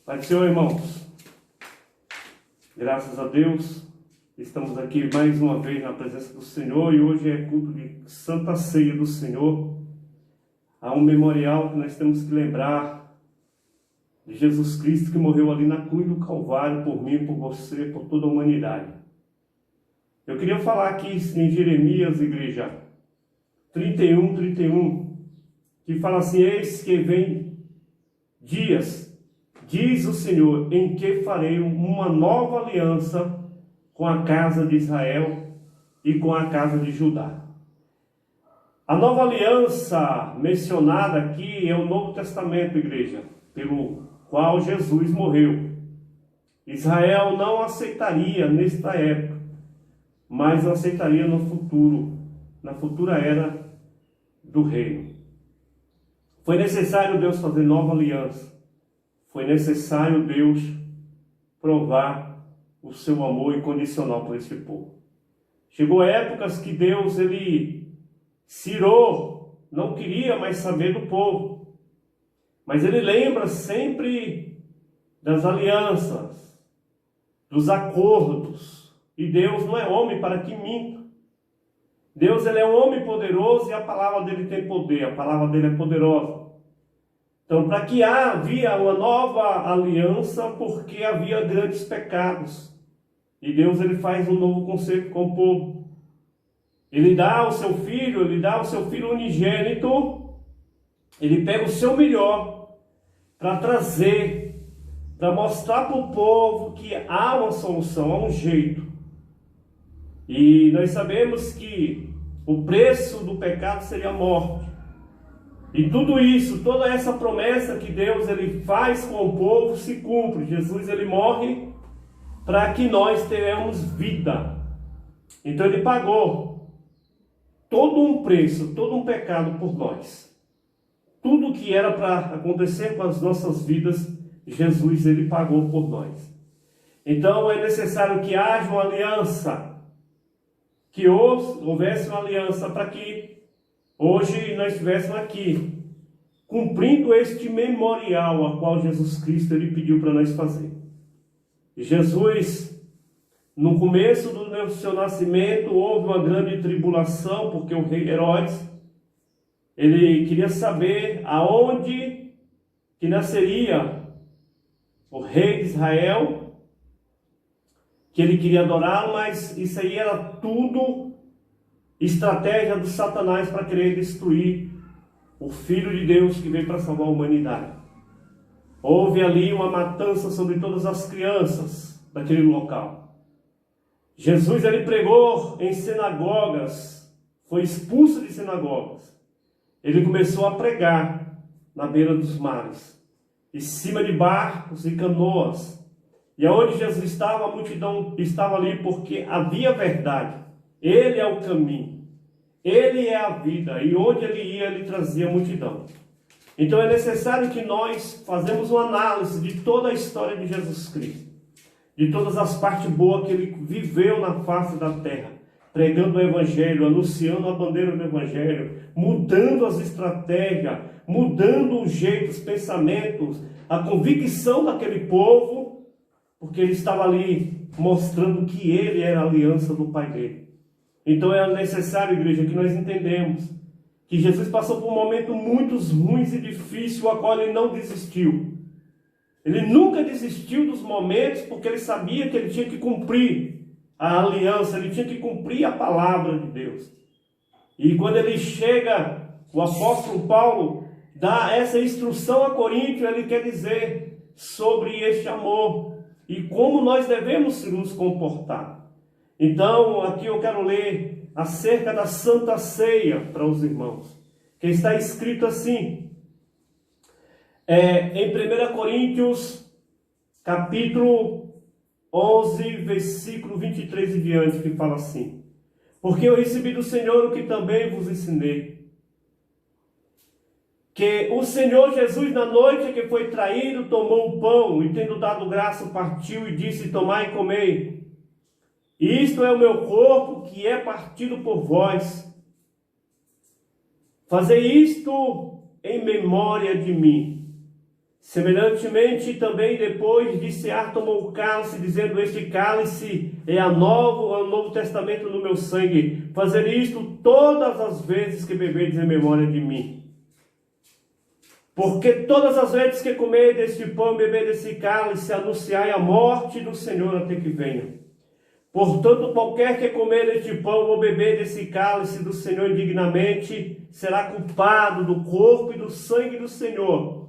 Pai do Senhor, irmãos, graças a Deus, estamos aqui mais uma vez na presença do Senhor e hoje é culto de Santa Ceia do Senhor. Há um memorial que nós temos que lembrar de Jesus Cristo que morreu ali na cruz do Calvário por mim, por você, por toda a humanidade. Eu queria falar aqui em Jeremias, igreja, 31, que fala assim: eis que vem dias, diz o Senhor, em que farei uma nova aliança com a casa de Israel e com a casa de Judá. A nova aliança mencionada aqui é o Novo Testamento, igreja, pelo qual Jesus morreu. Israel não aceitaria nesta época, mas aceitaria no futuro, na futura era do reino. Foi necessário Deus fazer nova aliança. Foi necessário Deus provar o seu amor incondicional por esse povo. Chegou épocas que Deus, se irou, não queria mais saber do povo. Mas ele lembra sempre das alianças, dos acordos. E Deus não é homem para que minta. Deus, ele é um homem poderoso e a palavra dele tem poder, a palavra dele é poderosa. Então, para que havia uma nova aliança, porque havia grandes pecados. E Deus, ele faz um novo concerto com o povo. Ele dá o seu filho unigênito, ele pega o seu melhor para trazer, para mostrar para o povo que há uma solução, há um jeito. E nós sabemos que o preço do pecado seria a morte. E tudo isso, toda essa promessa que Deus ele faz com o povo se cumpre. Jesus ele morre para que nós tenhamos vida. Então ele pagou todo um preço, todo um pecado por nós. Tudo que era para acontecer com as nossas vidas, Jesus ele pagou por nós. Então é necessário que haja uma aliança, que houvesse uma aliança para que hoje nós estivéssemos aqui, cumprindo este memorial a qual Jesus Cristo ele pediu para nós fazer. Jesus, no começo do seu nascimento, houve uma grande tribulação, porque o rei Herodes, ele queria saber aonde que nasceria o rei de Israel, que ele queria adorá-lo, mas isso aí era tudo estratégia do Satanás para querer destruir o Filho de Deus que veio para salvar a humanidade. Houve ali uma matança sobre todas as crianças daquele local. Jesus ele pregou em sinagogas, foi expulso de sinagogas. Ele começou a pregar na beira dos mares, em cima de barcos e canoas. E aonde Jesus estava, a multidão estava ali porque havia verdade. Ele é o caminho, ele é a vida, e onde ele ia, ele trazia a multidão. Então é necessário que nós façamos uma análise de toda a história de Jesus Cristo, de todas as partes boas que ele viveu na face da terra, pregando o Evangelho, anunciando a bandeira do Evangelho, mudando as estratégias, mudando os jeitos, os pensamentos, a convicção daquele povo, porque ele estava ali mostrando que ele era a aliança do Pai dele. Então é necessário, igreja, que nós entendemos que Jesus passou por um momento muito ruim e difícil, a qual ele não desistiu. Ele nunca desistiu dos momentos, porque ele sabia que ele tinha que cumprir a aliança, ele tinha que cumprir a palavra de Deus. E quando ele chega, o apóstolo Paulo dá essa instrução a Coríntio, ele quer dizer sobre este amor e como nós devemos nos comportar. Então, aqui eu quero ler acerca da Santa Ceia para os irmãos, que está escrito assim, em 1 Coríntios, capítulo 11, versículo 23 e diante, que fala assim: porque eu recebi do Senhor o que também vos ensinei, que o Senhor Jesus, na noite que foi traído, tomou o pão e, tendo dado graça, partiu e disse: tomai e comei. Isto é o meu corpo, que é partido por vós. Fazei isto em memória de mim. Semelhantemente também depois de cear tomou o cálice, dizendo: este cálice é o Novo Testamento no meu sangue. Fazer isto todas as vezes que beberdes em memória de mim. Porque todas as vezes que comer deste pão e beber desse cálice, anunciai a morte do Senhor até que venha. Portanto, qualquer que comer deste pão ou beber desse cálice do Senhor indignamente, será culpado do corpo e do sangue do Senhor.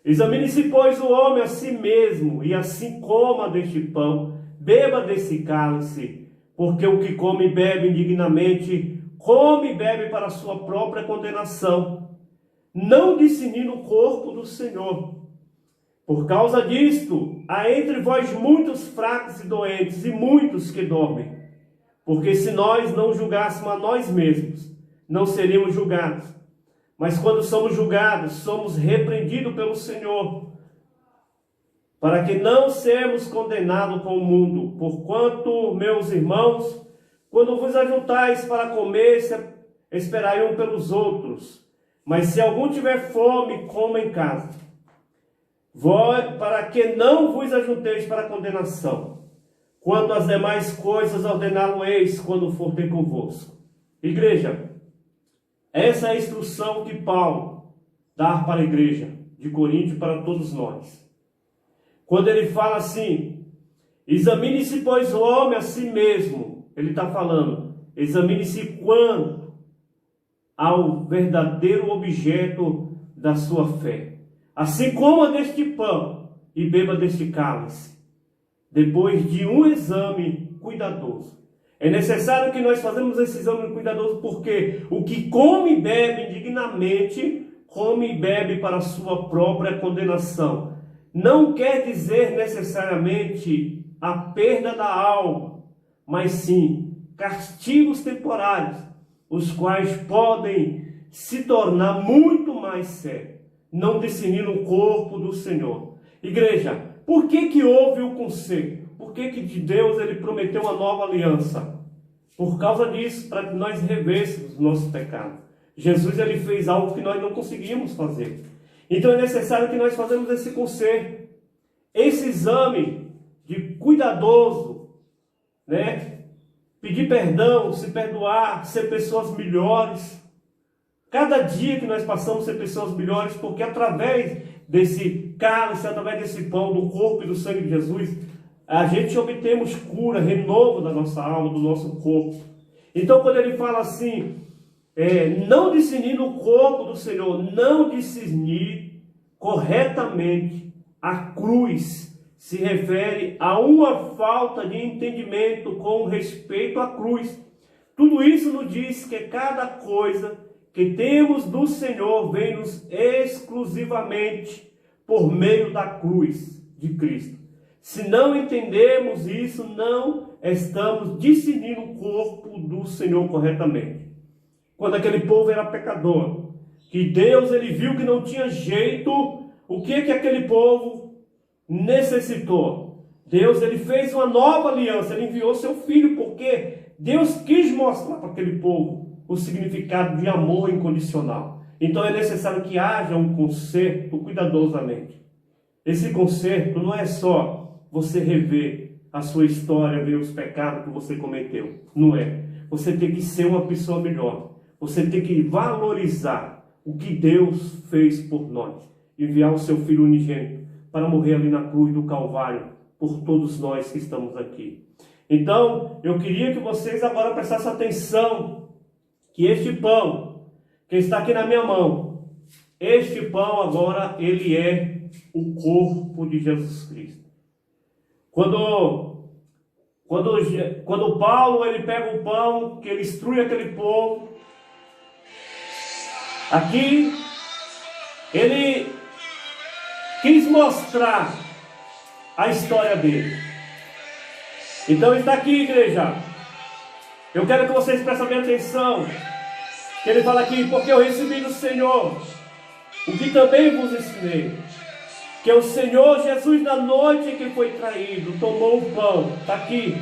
Examine-se, pois, o homem a si mesmo, e assim coma deste pão, beba desse cálice, porque o que come e bebe indignamente, come e bebe para a sua própria condenação, não discernindo o corpo do Senhor. Por causa disto, há entre vós muitos fracos e doentes, e muitos que dormem. Porque se nós não julgássemos a nós mesmos, não seríamos julgados. Mas quando somos julgados, somos repreendidos pelo Senhor, para que não sermos condenados com o mundo. Porquanto, meus irmãos, quando vos ajuntais para comer, esperai um pelos outros. Mas se algum tiver fome, coma em casa, para que não vos ajunteis para condenação. Quanto às demais coisas, ordená-lo-eis quando for ter convosco. Igreja, essa é a instrução que Paulo dá para a igreja de Corinto e para todos nós. Quando ele fala assim: examine-se, pois, o homem a si mesmo. Ele está falando, examine-se quanto ao verdadeiro objeto da sua fé. Assim coma deste pão e beba deste cálice, depois de um exame cuidadoso. É necessário que nós façamos esse exame cuidadoso, porque o que come e bebe indignamente, come e bebe para a sua própria condenação. Não quer dizer necessariamente a perda da alma, mas sim castigos temporários, os quais podem se tornar muito mais sérios, não discernindo o corpo do Senhor. Igreja, por que houve o conselho? Por que de Deus ele prometeu uma nova aliança? Por causa disso, para que nós revêssemos o nosso pecado. Jesus ele fez algo que nós não conseguíamos fazer. Então é necessário que nós façamos esse conserto, esse exame de cuidadoso, né? Pedir perdão, se perdoar, ser pessoas melhores. Cada dia que nós passamos ser pessoas melhores, porque através desse cálice, através desse pão, do corpo e do sangue de Jesus, a gente obtemos cura, renovo da nossa alma, do nosso corpo. Então, quando ele fala assim, não discernindo o corpo do Senhor, não discernir corretamente a cruz, se refere a uma falta de entendimento com respeito à cruz. Tudo isso nos diz que cada coisa que temos do Senhor vem-nos exclusivamente por meio da cruz de Cristo. Se não entendemos isso, não estamos discernindo o corpo do Senhor corretamente. Quando aquele povo era pecador, que Deus ele viu que não tinha jeito, o que aquele povo necessitou? Deus ele fez uma nova aliança, ele enviou seu filho, porque Deus quis mostrar para aquele povo o significado de amor incondicional. Então é necessário que haja um conserto cuidadosamente. Esse conserto não é só você rever a sua história, ver os pecados que você cometeu. Não é. Você tem que ser uma pessoa melhor. Você tem que valorizar o que Deus fez por nós. Enviar o seu Filho unigênito para morrer ali na cruz do Calvário por todos nós que estamos aqui. Então, eu queria que vocês agora prestassem atenção que este pão que está aqui na minha mão, este pão agora, ele é o corpo de Jesus Cristo. Quando Paulo ele pega o pão, que ele instrui aquele povo, aqui ele quis mostrar a história dele. Então está aqui, igreja. Eu quero que vocês prestem bem atenção. Que ele fala aqui: porque eu recebi do Senhor o que também vos ensinei, que o Senhor Jesus, na noite em que foi traído, tomou o pão. Está aqui.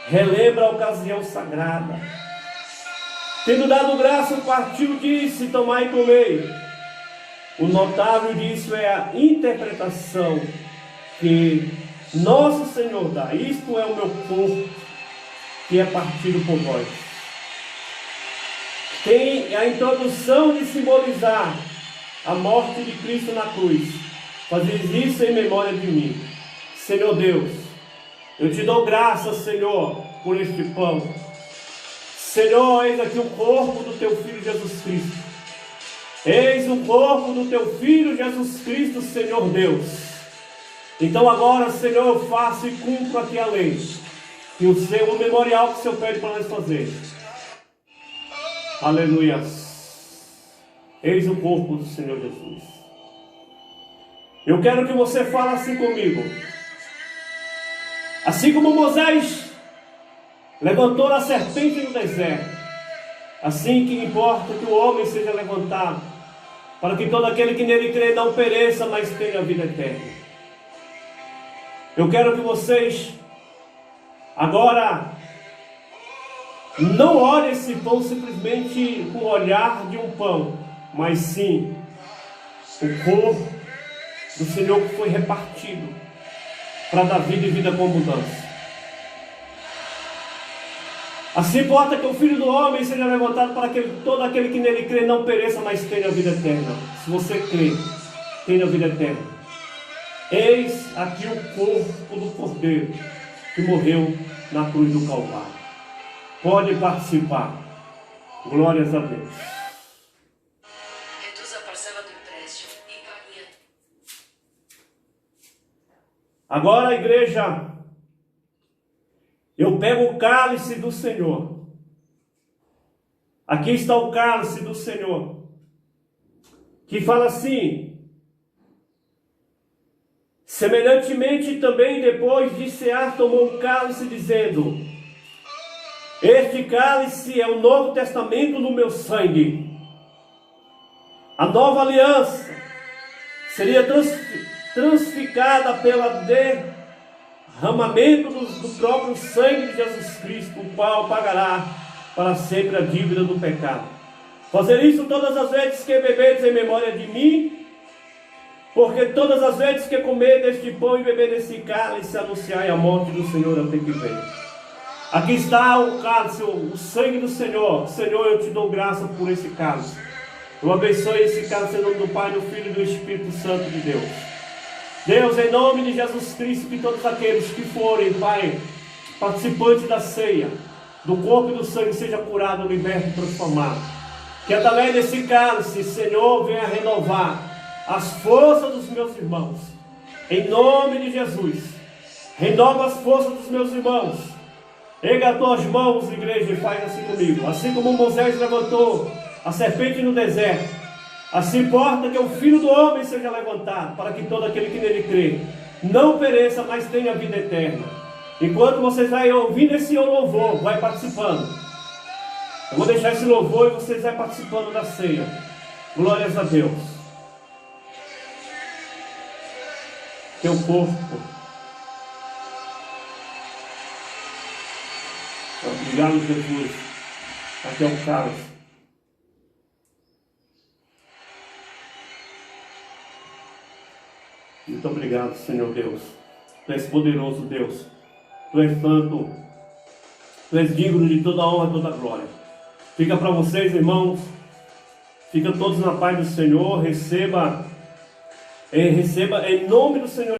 Relembra a ocasião sagrada. Tendo dado graça, partiu e disse: tomai e comei. O notável disso é a interpretação que nosso Senhor dá. Isto é o meu corpo, que é partido por vós. Tem a introdução de simbolizar a morte de Cristo na cruz. Fazeis isso em memória de mim. Senhor Deus, eu te dou graças, Senhor, por este pão. Senhor, eis aqui o corpo do teu Filho Jesus Cristo. Eis o corpo do teu Filho Jesus Cristo, Senhor Deus. Então agora, Senhor, eu faço e cumpro aqui a lei. E o memorial que o Senhor pede para nós fazer. Aleluia. Eis o corpo do Senhor Jesus. Eu quero que você fale assim comigo. Assim como Moisés levantou a serpente no deserto, assim que importa que o homem seja levantado, para que todo aquele que nele crê não pereça, mas tenha a vida eterna. Eu quero que vocês agora não olhem esse pão simplesmente com o olhar de um pão, mas sim o corpo do Senhor que foi repartido para dar vida e vida com abundância. Assim importa que o Filho do Homem seja levantado para que todo aquele que nele crê não pereça, mas tenha a vida eterna. Se você crê, tenha a vida eterna. Eis aqui o corpo do Cordeiro que morreu na cruz do Calvário. Pode participar. Glórias a Deus. Reduz a parcela do empréstimo e pague. Agora a igreja, eu pego o cálice do Senhor. Aqui está o cálice do Senhor, que fala assim: semelhantemente também depois de cear tomou um cálice dizendo: este cálice é o Novo Testamento no meu sangue. A nova aliança seria transficada pelo derramamento do próprio sangue de Jesus Cristo, o qual pagará para sempre a dívida do pecado. Fazer isso todas as vezes que beberes em memória de mim, porque todas as vezes que comer deste pão e beber desse cálice, anunciai a morte do Senhor até que venha. Aqui está o cálice, o sangue do Senhor. Senhor, eu te dou graça por esse cálice. Eu abençoe esse cálice em nome do Pai, do Filho e do Espírito Santo de Deus. Deus, em nome de Jesus Cristo, que todos aqueles que forem, Pai, participantes da ceia, do corpo e do sangue, seja curado, liberto e transformado. Que através desse cálice, Senhor, venha renovar as forças dos meus irmãos. Em nome de Jesus, renova as forças dos meus irmãos. Erga as tuas mãos, igreja, e faz assim comigo. Assim como Moisés levantou a serpente no deserto, assim importa que o Filho do Homem seja levantado, para que todo aquele que nele crê não pereça, mas tenha vida eterna. Enquanto vocês vão ouvindo esse louvor, vai participando. Eu vou deixar esse louvor e vocês vão participando da ceia. Glórias a Deus. Teu corpo. Obrigado, Jesus. Aqui é o cálice. Muito obrigado, Senhor Deus. Tu és poderoso, Deus. Tu és santo. Tu és digno de toda a honra e toda a glória. Fica para vocês, irmãos. Fica todos na paz do Senhor. Receba em nome do Senhor.